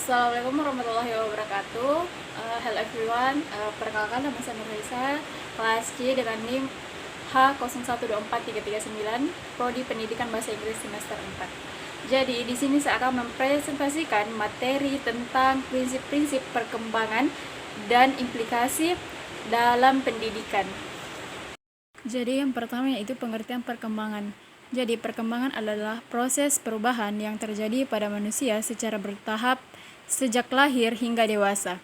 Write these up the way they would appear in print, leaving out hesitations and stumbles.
Assalamualaikum warahmatullahi wabarakatuh. Hello everyone. Perkenalkan, nama saya Nurhaisa, kelas C dengan NIM H012439, Prodi Pendidikan Bahasa Inggris semester 4. Jadi di sini saya akan mempresentasikan materi tentang prinsip-prinsip perkembangan dan implikasi dalam pendidikan. Jadi yang pertama yaitu pengertian perkembangan. Jadi perkembangan adalah proses perubahan yang terjadi pada manusia secara bertahap sejak lahir hingga dewasa.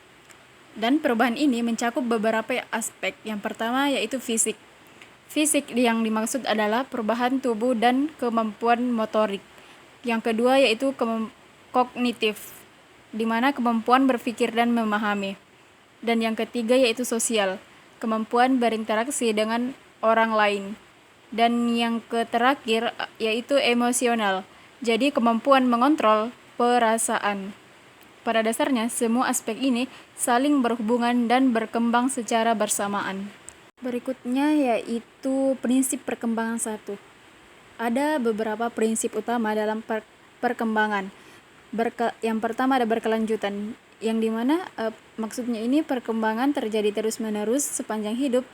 Dan perubahan ini mencakup beberapa aspek. Yang pertama yaitu fisik. Fisik yang dimaksud adalah perubahan tubuh dan kemampuan motorik. Yang kedua yaitu kognitif, di mana kemampuan berpikir dan memahami. Dan yang ketiga yaitu sosial, kemampuan berinteraksi dengan orang lain. Dan yang terakhir yaitu emosional, jadi kemampuan mengontrol perasaan. Pada dasarnya, semua aspek ini saling berhubungan dan berkembang secara bersamaan. Berikutnya yaitu prinsip perkembangan 1. Ada beberapa prinsip utama dalam perkembangan. Yang pertama ada berkelanjutan, yang dimana maksudnya ini perkembangan terjadi terus-menerus sepanjang hidup,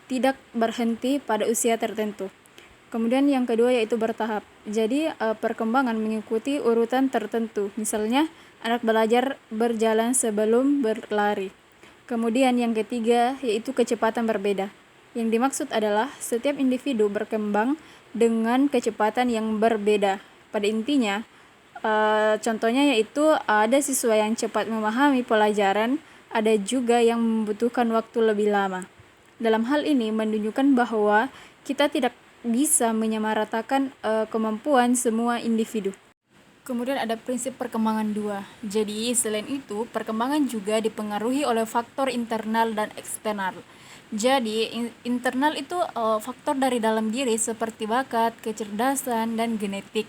tidak berhenti pada usia tertentu. Kemudian yang kedua yaitu bertahap. Jadi perkembangan mengikuti urutan tertentu. Misalnya anak belajar berjalan sebelum berlari. Kemudian yang ketiga yaitu kecepatan berbeda. Yang dimaksud adalah setiap individu berkembang dengan kecepatan yang berbeda. Pada intinya, contohnya yaitu ada siswa yang cepat memahami pelajaran, ada juga yang membutuhkan waktu lebih lama. Dalam hal ini menunjukkan bahwa kita tidak bisa menyamaratakan kemampuan semua individu. Kemudian ada prinsip perkembangan 2. Jadi selain itu, perkembangan juga dipengaruhi oleh faktor internal dan eksternal. Jadi internal itu faktor dari dalam diri seperti bakat, kecerdasan, dan genetik.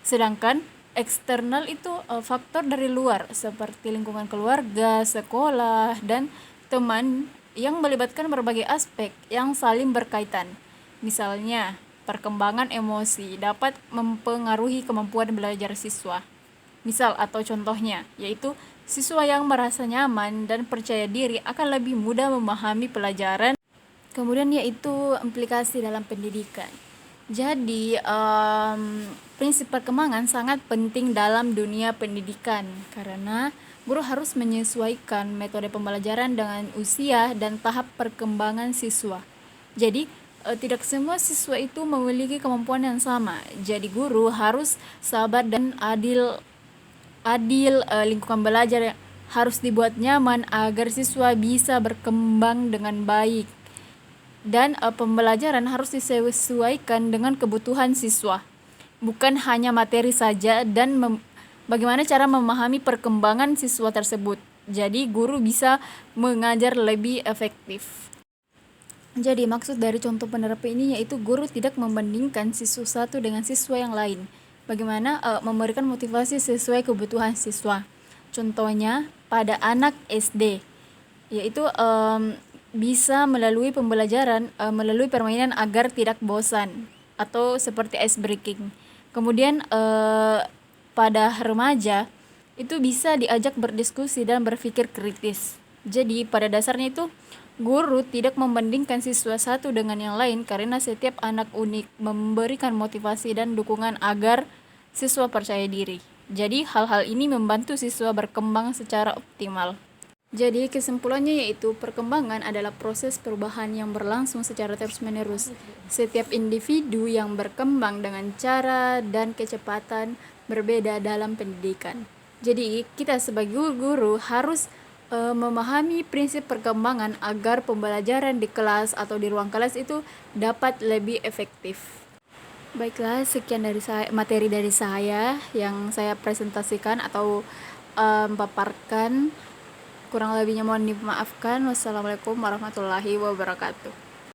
Sedangkan eksternal itu faktor dari luar seperti lingkungan keluarga, sekolah, dan teman yang melibatkan berbagai aspek yang saling berkaitan. Misalnya, perkembangan emosi dapat mempengaruhi kemampuan belajar siswa. Misal atau contohnya, yaitu siswa yang merasa nyaman dan percaya diri akan lebih mudah memahami pelajaran. Kemudian yaitu implikasi dalam pendidikan. Jadi, prinsip perkembangan sangat penting dalam dunia pendidikan karena guru harus menyesuaikan metode pembelajaran dengan usia dan tahap perkembangan siswa. Jadi, tidak semua siswa itu memiliki kemampuan yang sama. Jadi, guru harus sabar dan adil. Lingkungan belajar harus dibuat nyaman agar siswa bisa berkembang dengan baik. Dan pembelajaran harus disesuaikan dengan kebutuhan siswa. Bukan hanya materi saja dan bagaimana cara memahami perkembangan siswa tersebut. Jadi guru bisa mengajar lebih efektif. Jadi maksud dari contoh penerapan ini yaitu guru tidak membandingkan siswa satu dengan siswa yang lain. Bagaimana memberikan motivasi sesuai kebutuhan siswa. Contohnya pada anak SD, yaitu bisa melalui pembelajaran, melalui permainan agar tidak bosan atau seperti ice breaking. Kemudian pada remaja itu bisa diajak berdiskusi dan berpikir kritis. Jadi pada dasarnya itu guru tidak membandingkan siswa satu dengan yang lain karena setiap anak unik, memberikan motivasi dan dukungan agar siswa percaya diri. Jadi hal-hal ini membantu siswa berkembang secara optimal. Jadi kesimpulannya yaitu perkembangan adalah proses perubahan yang berlangsung secara terus-menerus. Setiap individu yang berkembang dengan cara dan kecepatan berbeda dalam pendidikan. Jadi kita sebagai guru harus memahami prinsip perkembangan agar pembelajaran di kelas atau di ruang kelas itu dapat lebih efektif. Baiklah, sekian dari materi dari saya yang saya presentasikan atau paparkan. Kurang lebihnya mohon dimaafkan. Wassalamualaikum warahmatullahi wabarakatuh.